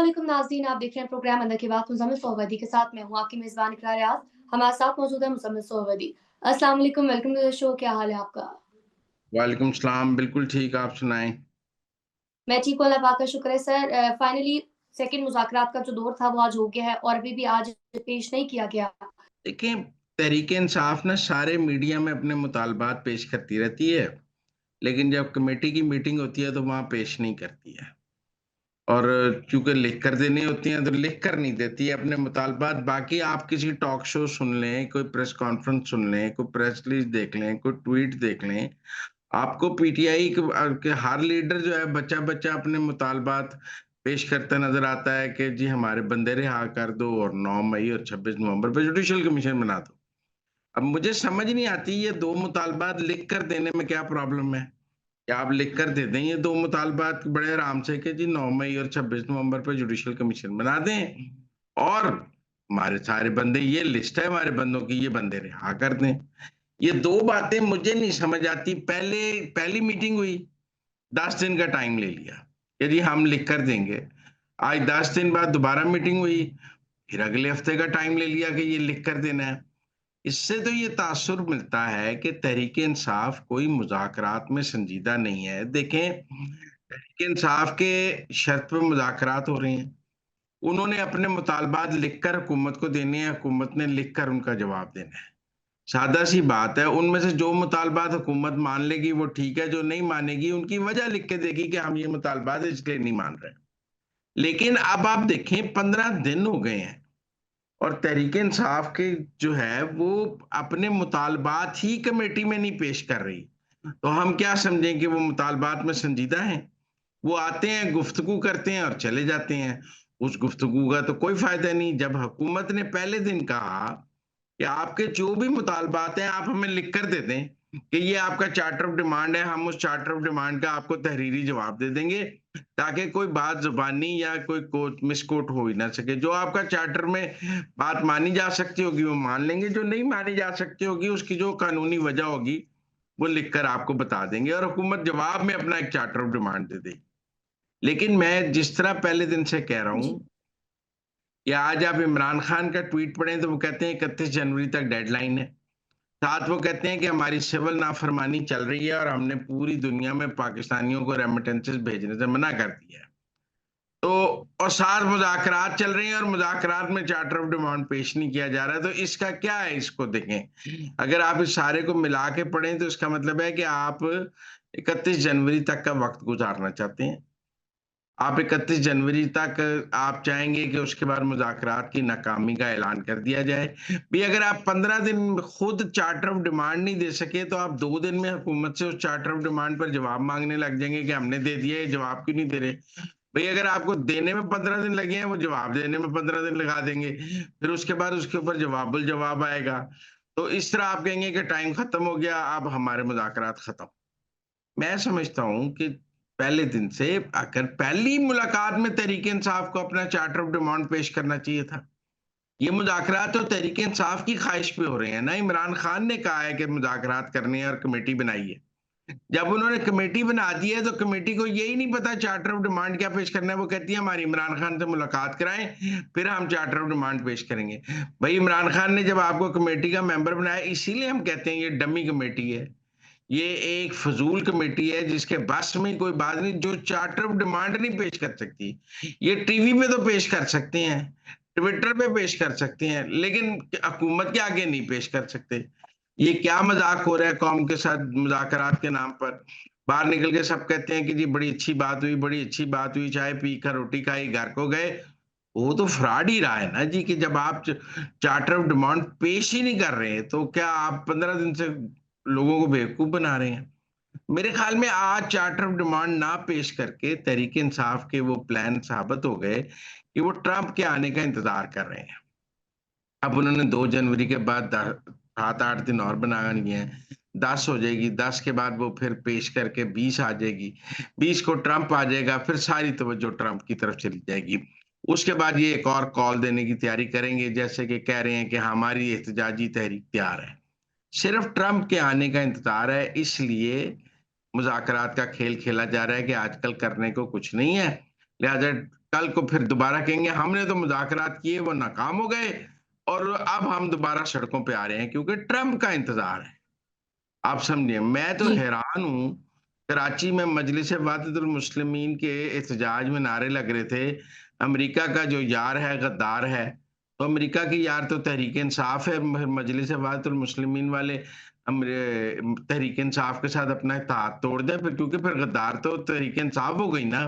अस्सलामुअलैकुम नाज़रीन, आप देख रहे हैं प्रोग्राम अंदर की बात मुज़म्मिल सोहवदी के साथ मैं हूँ आपकी मेज़बान इकरार रियाज़। हमारे साथ मौजूद है मुज़म्मिल सोहवदी। अस्सलाम वालेकुम, वेलकम टू द शो। क्या हाल है आपका? वालेकुम सलाम, बिल्कुल ठीक, आप सुनाएँ? मैं ठीक हूँ, अल्लाह पाक का शुक्र है सर। फाइनली सेकंड मुज़ाकरात का जो दौर था वो आज हो गया है और अभी भी आज पेश नहीं किया गया। देखिए, तहरीक-ए-इंसाफ ना सारे मीडिया में अपने मुतालबात पेश करती रहती है, लेकिन जब कमेटी की मीटिंग होती है तो वहाँ पेश नहीं करती है। और चूँकि लिख कर देनी होती हैं तो लिख कर नहीं देती है अपने मुतालबात। बाकी आप किसी टॉक शो सुन लें, कोई प्रेस कॉन्फ्रेंस सुन लें, कोई प्रेस रिलीज़ देख लें, कोई ट्वीट देख लें, आपको पीटीआई के हर लीडर जो है बच्चा-बच्चा अपने मुतालबात पेश करता नज़र आता है कि जी हमारे बंदे रिहा कर दो और 9 मई और 26 नवंबर पे जुडिशल कमीशन बना दो। अब मुझे समझ नहीं आती ये 2 मुतालबात लिख कर देने में क्या प्रॉब्लम है? या आप लिख कर दे दें ये 2 मुतालबात बड़े आराम से कि जी 9 मई और 26 नवंबर पे जुडिशल कमीशन बना दें और हमारे सारे बंदे ये लिस्ट है हमारे बंदों की, ये बंदे रिहा कर दें। ये 2 बातें मुझे नहीं समझ आती। पहली मीटिंग हुई, 10 दिन का टाइम ले लिया कि जी हम लिख कर देंगे। आज 10 दिन बाद दोबारा मीटिंग हुई, फिर अगले हफ्ते का टाइम ले लिया कि ये लिख कर देना है। इससे तो ये तासुर मिलता है कि तहरीक-ए-इंसाफ कोई मुज़ाकरात में संजीदा नहीं है। देखें, तहरीक-ए-इंसाफ के शर्त पे मुज़ाकरात हो रहे हैं। उन्होंने अपने मुतालबात लिखकर हुकूमत को देने हैं, हुकूमत ने लिखकर उनका जवाब देना है। सादा-सी बात है, उनमें से जो मुतालबात हुकूमत मान लेगी वो ठीक है, जो नहीं मानेगी उनकी वजह लिख के देगी कि हम ये मुतालबात इसलिए नहीं मान रहे। लेकिन अब आप देखें 15 दिन हो गए हैं और तहरीक-ए-इंसाफ के जो है वो अपने मुतालबात ही कमेटी में नहीं पेश कर रही। तो हम क्या समझें कि वो मुतालबात में संजीदा हैं? वो आते हैं, गुफ्तगू करते हैं और चले जाते हैं। उस गुफ्तगू का तो कोई फ़ायदा नहीं। जब हुकूमत ने पहले दिन कहा कि आपके जो भी मुतालबात हैं आप हमें लिख कर दे दें कि ये आपका चार्टर ऑफ डिमांड है, हम उस चार्टर ऑफ डिमांड का आपको तहरीरी जवाब दे देंगे, ताकि कोई बात ज़ुबानी या कोई कोट मिसकोट हो ही ना सके। जो आपका चार्टर में बात मानी जा सकती होगी वो मान लेंगे, जो नहीं मानी जा सकती होगी उसकी जो कानूनी वजह होगी, वो लिख कर आपको बता देंगे और हुकूमत जवाब में अपना एक चार्टर ऑफ डिमांड दे देगी। लेकिन मैं जिस तरह पहले दिन से कह रहा जी। हूँ या आज आप इमरान खान का ट्वीट पढ़ें तो वो कहते हैं 31 जनवरी तक डेडलाइन है। साथ वो कहते हैं कि हमारी सिविल नाफरमानी चल रही है और हमने पूरी दुनिया में पाकिस्तानियों को रेमिटेंसेस भेजने से मना कर दिया है। तो और साथ मुज़ाकरात चल रहे हैं और मुज़ाकरात में चार्टर ऑफ डिमांड पेश नहीं किया जा रहा है, तो इसका क्या है इसको देखें। अगर आप इस सारे को मिला के पढ़ें तो इसका मतलब है कि आप 31 जनवरी तक का वक़्त गुज़ारना चाहते हैं। आप 31 जनवरी तक आप चाहेंगे कि उसके बाद मुज़ाकरात की नाकामी का ऐलान कर दिया जाए। भई अगर आप 15 दिन खुद चार्टर ऑफ डिमांड नहीं दे सके, तो आप 2 दिन में हुकूमत से उस चार्टर ऑफ डिमांड पर जवाब माँगने लग जाएँगे कि हमने दे दिया, ये जवाब क्यों नहीं दे रहे? भई अगर आपको देने में 15 दिन लगे हैं, वो जवाब देने में 15 दिन लगा देंगे। फिर उसके बाद उसके ऊपर जवाबुल जवाब आएगा। तो इस तरह आप कहेंगे कि टाइम खत्म हो गया, अब हमारे मुज़ाकरात खत्म। मैं समझता हूँ कि पहले दिन से अगर पहली मुलाकात में तहरीक-ए-इंसाफ को अपना चार्टर ऑफ डिमांड पेश करना चाहिए था। ये मुज़ाकरात तो तहरीक-ए-इंसाफ की ख़्वाहिश पे हो रहे हैं ना, इमरान खान ने कहा है कि मुज़ाकरात करने हैं और कमेटी बनाई है। जब उन्होंने कमेटी बना दी है तो कमेटी को यही नहीं पता चार्टर ऑफ डिमांड क्या पेश करना है, वो कहती है हमारी इमरान खान से मुलाकात कराएँ, फिर हम चार्टर ऑफ डिमांड पेश करेंगे। भई इमरान खान ने जब आपको कमेटी का मेंबर बनाया इसीलिए हम कहते हैं ये डमी कमेटी है। ये एक फ़िज़ूल कमेटी है जिसके बस में कोई बात नहीं, जो चार्टर ऑफ डिमांड नहीं पेश कर सकती। ये टीवी पे तो पेश कर सकते हैं, ट्विटर पे पेश कर सकते हैं, लेकिन हुकूमत के आगे नहीं पेश कर सकते। ये क्या मज़ाक हो रहा है कौम के साथ मुज़ाकरात के नाम पर? बाहर निकल के सब कहते हैं कि जी बड़ी अच्छी बात हुई, बड़ी अच्छी बात हुई, चाय पी कर रोटी खाई, घर को गए। वो तो फ्रॉड ही रहा है ना जी कि जब आप चार्टर ऑफ डिमांड पेश ही नहीं कर रहे हैं, तो क्या आप 15 दिन से लोगों को बेवकूफ़ बना रहे हैं? मेरे ख़्याल में आज चार्टर ऑफ डिमांड ना पेश करके तहरीक-ए-इंसाफ के वो प्लान साबित हो गए कि वो ट्रंप के आने का इंतज़ार कर रहे हैं। अब उन्होंने 2 जनवरी के बाद 7-8 दिन और बना लिए हैं। 10 हो जाएगी, 10 के बाद वो फिर पेश करके 20 आ जाएगी। 20 को ट्रंप आ जाएगा, फिर सारी तवज्जो ट्रंप की तरफ चली जाएगी। उसके बाद ये एक और कॉल देने की तैयारी करेंगे, जैसे कि कह रहे हैं कि हमारी एहतजाजी तहरीक तैयार है। सिर्फ ट्रंप के आने का इंतज़ार है, इसलिए मुज़ाकरात का खेल खेला जा रहा है कि आजकल करने को कुछ नहीं है, लिहाज़ा कल को फिर दोबारा कहेंगे हमने तो मुज़ाकरात किए, वो नाकाम हो गए और अब हम दोबारा सड़कों पे आ रहे हैं क्योंकि ट्रंप का इंतज़ार है। आप समझिए, मैं तो जी। हैरान हूँ, कराची में मजलिस वहदतुल मुस्लिमीन के एहतजाज में नारे लग रहे थे, अमेरिका का जो यार है गद्दार है। तो अमेरिका की यार तो तहरीक इंसाफ है, मजलिस वहदतुल मुस्लिमीन वाले तहरीक इंसाफ के साथ अपना इत्तेहाद तोड़ दें फिर, क्योंकि फिर गद्दार तो तहरीक इंसाफ हो गई ना।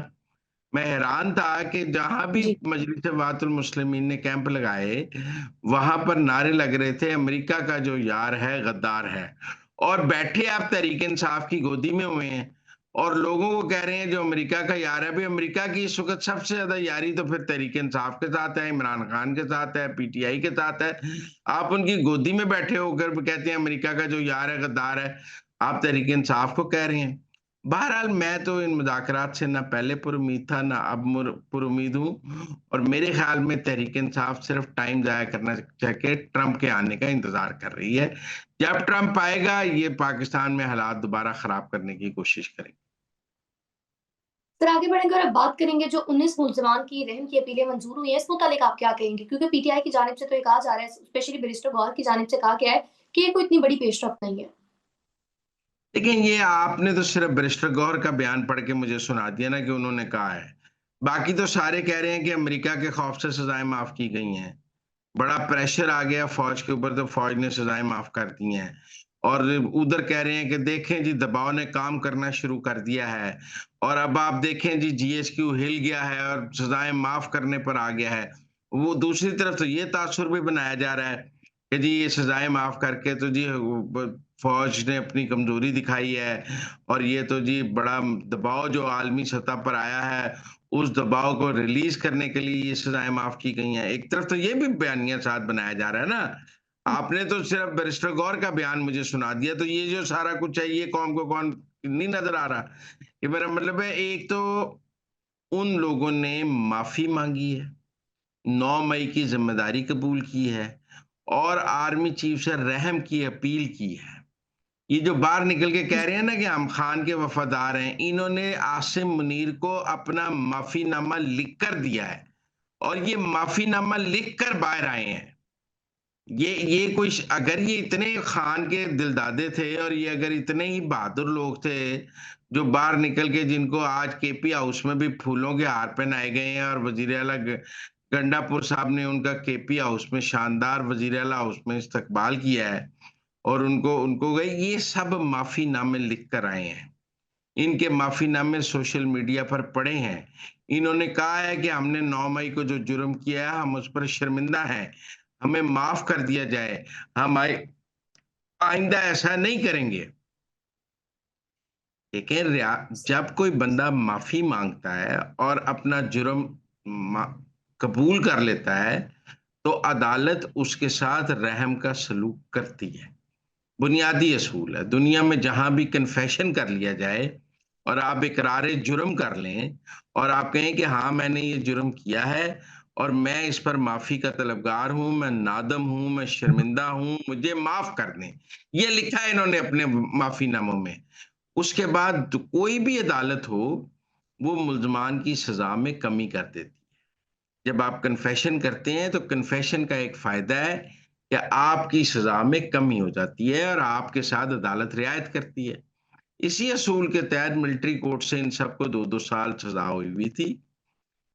मैं हैरान था कि जहाँ भी जी। मजलिस वहदतुल मुस्लिमीन ने कैंप लगाए, वहाँ पर नारे लग रहे थे अमेरिका का जो यार है गद्दार है। और बैठे आप तहरीक इंसाफ की गोदी में हुए हैं और लोगों को कह रहे हैं जो अमेरिका का यार है, भाई अमेरिका की इस वक़्त सबसे ज़्यादा यारी तो फिर तहरीक इंसाफ के साथ है, इमरान खान के साथ है, पीटीआई के साथ है। आप उनकी गोदी में बैठे होकर कहते हैं अमेरिका का जो यार है गद्दार है, आप तहरीक इंसाफ को कह रहे हैं। बहरहाल मैं तो इन मुज़ाकरात से ना पहले पुरुमीद था, ना अब पुरुमीद हूँ और मेरे ख़्याल में तहरीक इंसाफ सिर्फ़ टाइम ज़ाया करना चाह के ट्रंप के आने का इंतज़ार कर रही है। जब ट्रंप आएगा, ये पाकिस्तान में हालात दोबारा ख़राब करने की कोशिश करेंगे। सर आगे बढ़ेंगे और अब बात करेंगे जो 19 मुल्ज़िमान की रहम की अपीलें मंज़ूर हुई हैं, इस मुतालिक आप क्या कहेंगे? क्योंकि पीटीआई की जानिब से तो ये कहा जा रहा है, स्पेशली बैरिस्टर गौहर की जानिब से कहा गया है कि ये कोई इतनी बड़ी पेशरफ़्त नहीं है। लेकिन ये आपने तो सिर्फ़ बैरिस्टर गौहर का बयान पढ़ के मुझे सुना दिया ना कि उन्होंने कहा है। बाकी तो सारे कह रहे हैं कि अमेरिका के खौफ से सज़ाएँ माफ़ की गई हैं। बड़ा प्रेशर आ गया फ़ौज के ऊपर तो फ़ौज ने सज़ाएँ माफ़ कर दी हैं। और उधर कह रहे हैं कि देखें जी दबाव ने काम करना शुरू कर दिया है और अब आप देखें जी जीएचक्यू हिल गया है और सज़ाएँ माफ़ करने पर आ गया है। वो दूसरी तरफ तो ये तासुर भी बनाया जा रहा है कि जी ये सज़ाएँ माफ़ करके तो जी वो ब फ़ौज ने अपनी कमज़ोरी दिखाई है और ये तो जी बड़ा दबाव जो आलमी सतह पर आया है उस दबाव को रिलीज़ करने के लिए ये सज़ाएँ माफ़ की गई हैं। एक तरफ तो ये भी बयानिया साथ बनाया जा रहा है ना। आपने तो सिर्फ़ बैरिस्टर गौहर का बयान मुझे सुना दिया, तो ये जो सारा कुछ है, ये कौम को कौन नहीं नज़र आ रहा? ये मेरा मतलब है एक तो उन लोगों ने माफ़ी माँगी है, 9 मई की ज़िम्मेदारी कबूल की है और आर्मी चीफ से रहम की अपील की है। ये जो बाहर निकल के कह रहे हैं ना कि हम खान के वफ़ादार हैं, इन्होंने आसिम मुनीर को अपना माफ़ीनामा लिख कर दिया है और ये माफ़ीनामा लिख कर बाहर आए हैं। ये कोई अगर ये इतने खान के दिलदादे थे और ये अगर इतने ही बहादुर लोग थे, जो बाहर निकल के जिनको आज केपी हाउस में भी फूलों के हार पहनाए गए हैं और वज़ीर आला गंडापुर साहब ने उनका केपी हाउस में शानदार वज़ीर आला हाउस में इस्तकबाल किया है और उनको उनको गए ये सब माफ़ीनामे लिख कर आए हैं। इनके माफ़ीनामे सोशल मीडिया पर पड़े हैं। इन्होंने कहा है कि हमने 9 मई को जो जुर्म किया है, हम उस पर शर्मिंदा हैं। हमें माफ़ कर दिया जाए। हम आइंदा ऐसा नहीं करेंगे। लेकिन जब कोई बंदा माफ़ी माँगता है और अपना जुर्म मा कबूल कर लेता है, तो अदालत उसके साथ रहम का सलूक करती है। बुनियादी असूल है। दुनिया में जहाँ भी कन्फेशन कर लिया जाए और आप इकरार जुर्म कर लें और आप कहें कि हाँ, मैंने ये जुर्म किया है और मैं इस पर माफ़ी का तलबगार हूँ, मैं नादम हूँ, मैं शर्मिंदा हूँ, मुझे माफ़ कर दें। ये लिखा है इन्होंने अपने माफ़ीनामों में। उसके बाद कोई भी अदालत हो, वो मुल्ज़मान की सज़ा में कमी कर देती है। जब आप कन्फेशन करते हैं तो कन्फेशन का एक फ़ायदा है कि आपकी सज़ा में कमी हो जाती है और आपके साथ अदालत रियायत करती है। इसी असूल के तहत मिलिट्री कोर्ट से इन सबको 2-2 साल सज़ा हुई हुई थी।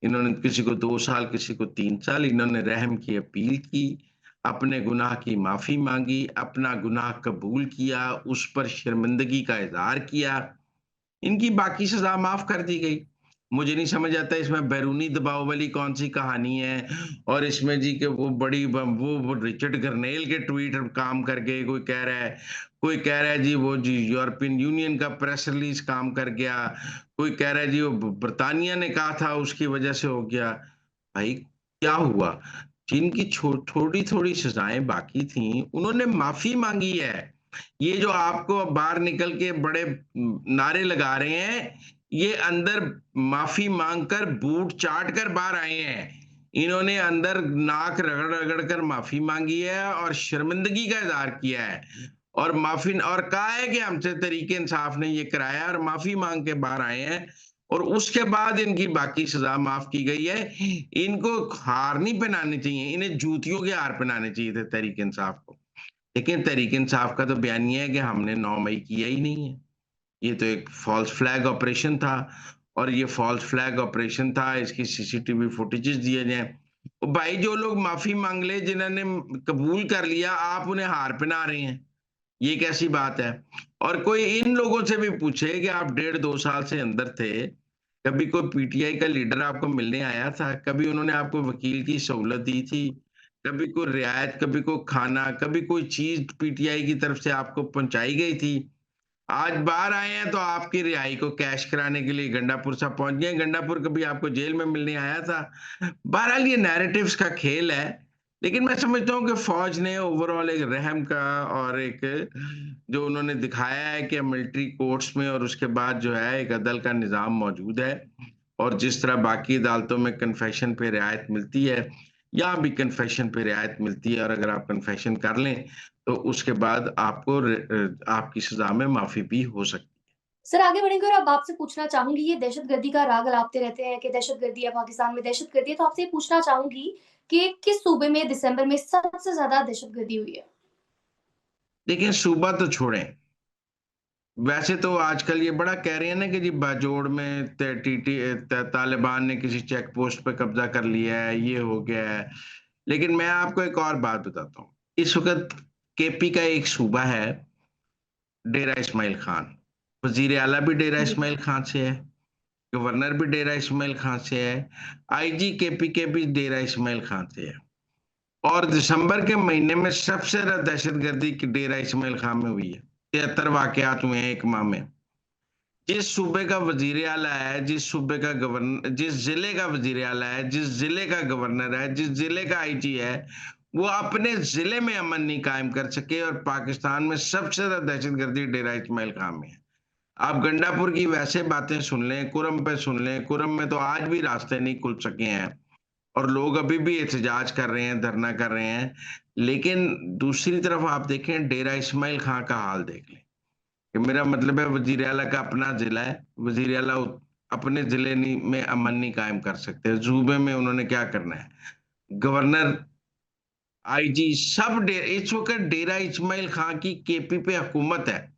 इन्होंने किसी को 2 साल, किसी को 3 साल, इन्होंने रहम की अपील की, अपने गुनाह की माफ़ी माँगी, अपना गुनाह कबूल किया, उस पर शर्मिंदगी का इज़हार किया। इनकी बाकी सज़ा माफ़ कर दी गई। मुझे नहीं समझ आता इसमें बैरूनी दबाव वाली कौन-सी कहानी है और इसमें जी कि वो बड़ी ब वो रिचर्ड गरनेल के ट्वीट काम कर गए, कोई कह रहा है जी वो जी यूरोपियन यूनियन का प्रेस रिलीज़ काम कर गया, कोई कह रहा है जी वो ब ब्रिटानिया ने कहा था उसकी वज़ह से हो गया। भाई क्या हुआ? जिनकी थोड़ी-थोड़ी सज़ाएँ बाकी थीं, उन्होंने माफ़ी माँगी है। ये जो आपको बाहर निकल के बड़े नारे लगा रहे हैं, ये अंदर माफ़ी माँग कर बूट चाट कर बाहर आए हैं। इन्होंने अंदर नाक रगड़-रगड़ कर माफ़ी माँगी है और शर्मिंदगी का इज़हार किया है और माफ़ी और कहा है कि हमसे तहरीक इंसाफ ने ये कराया और माफ़ी माँग के बाहर आए हैं और उसके बाद इनकी बाकी सज़ा माफ़ की गई है। इनको हार नहीं पहनानी चाहिए, इन्हें जूतियों के हार पहनाने चाहिए थे तहरीक इंसाफ को। लेकिन तहरीक इंसाफ का तो बयान ये है कि हमने 9 मई किया ही नहीं है। ये तो एक फ़ॉल्स फ्लैग ऑपरेशन था और ये फ़ॉल्स फ्लैग ऑपरेशन था, इसकी सीसीटीवी फुटेजेस दिए जाएँ। भाई जो लोग माफ़ी माँग ले, जिन्होंने कबूल कर लिया, आप उन्हें हार पहना रहे हैं। ये कैसी बात है? और कोई इन लोगों से भी पूछे कि आप डेढ़ 2 साल से अंदर थे, कभी कोई पीटीआई का लीडर आपको मिलने आया था? कभी उन्होंने आपको वकील की सहूलत दी थी? कभी कोई रियायत, कभी कोई खाना, कभी कोई चीज़ पीटीआई की तरफ से आपको पहुँचाई गई थी? आज बाहर आए हैं तो आपकी रिहाई को कैश कराने के लिए गंडापुर साहब पहुँच गए। गंडापुर कभी आपको जेल में मिलने आया था। बहरहाल ये नैरेटिव्स का खेल है, लेकिन मैं समझता हूँ कि फ़ौज ने ओवरऑल एक रहम का और एक जो उन्होंने दिखाया है कि मिलिट्री कोर्ट्स में और उसके बाद जो है एक अदल का निज़ाम मौजूद है और जिस तरह बाकी अदालतों में कन्फेशन पे रियायत मिलती है, यहाँ भी कन्फेशन पे रियायत मिलती है और अगर आप कन्फेशन कर लें तो उसके बाद आपको आपकी सज़ा में माफ़ी भी हो सकती है। सर आगे बढ़ेंगे और अब आपसे पूछना चाहूँगी, ये दहशतगर्दी का राग अलापते रहते हैं कि दहशतगर्दी है, पाकिस्तान में दहशतगर्दी है, तो आपसे ये पूछना चाहूँगी कि किस सूबे में दिसंबर में सबसे ज़्यादा दहशतगर्दी हुई है? देखिए सूबा तो छोड़ें, वैसे तो आजकल ये बड़ा कह रहे हैं ना कि जी बाजोड़ में तालिबान ने किसी चेक पोस्ट पे कब्जा कर लिया है, ये हो गया है। लेकिन मैं आपको एक और बात बताता हूँ। इस वक़्त केपी का एक सूबा है, डेरा इस्माइल खान। वज़ीर आला भी डेरा जी। इस्माइल खान से है, गवर्नर भी डेरा इस्माइल खान से है, आईजी केपी के भी डेरा इस्माइल खान से है। और दिसंबर के महीने में सबसे ज़्यादा दहशतगर्दी की डेरा इस्माइल खान में हुई है। 73 वाक़यात हुए हैं 1 माह में। जिस सूबे का वज़ीर आला है, जिस ज़िले का वज़ीर आला है, जिस ज़िले का गवर्नर है, जिस ज़िले का आईजी है, वो अपने ज़िले में अमन नहीं कायम कर सके और पाकिस्तान में सबसे ज़्यादा दहशतगर्दी डेरा इस्माइल खान में है। आप गंडापुर की वैसे बातें सुन लें, कुरम पे सुन लें, कुरम में तो आज भी रास्ते नहीं खुल सके हैं और लोग अभी भी एहतजाज कर रहे हैं, धरना कर रहे हैं। लेकिन दूसरी तरफ आप देखें डेरा इस्माइल खां का हाल देख लें, कि मेरा मतलब है वज़ीर आला का अपना ज़िला है, वज़ीर आला अपने ज़िले में अमन नहीं कायम कर सकते, सूबे में उन्होंने क्या करना है? गवर्नर, आईजी सब इस वक़्त डेरा इस्माइल खां की केपी पे हुकूमत है।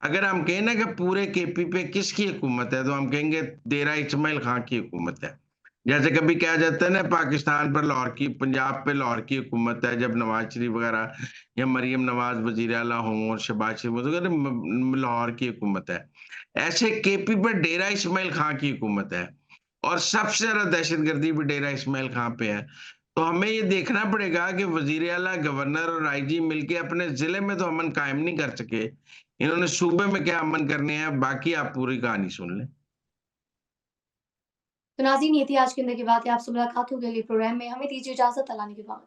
अगर हम कहें ना कि पूरे केपी पे किसकी हुकूमत है, तो हम कहेंगे डेरा इस्माइल खां की हुकूमत है। जैसे कभी कहा जाता है ना पाकिस्तान पर लाहौर की, पंजाब पे लाहौर की हुकूमत है, जब नवाज़ शरीफ वग़ैरह या मरियम नवाज़ वज़ीर आला हों और शहबाज शरीफ हों, तो कहते हैं लाहौर की हुकूमत है। ऐसे केपी पे डेरा इस्माइल खां की हुकूमत है और सबसे ज़्यादा दहशतगर्दी भी डेरा इस्माइल खां पे है। तो हमें ये देखना पड़ेगा कि वज़ीर आला, गवर्नर और आईजी मिलके अपने ज़िले में तो अमन कायम नहीं कर सके। इन्होंने सूबे में क्या अमन करने हैं, बाकी आप पूरी कहानी सुन लें। तो नाज़रीन ये थी आज की ज़िंदगी की बातें, आपसे मुलाकात होगी अगले प्रोग्राम में। हमें दीजिए इजाज़त, अल्लाह ने के बाद।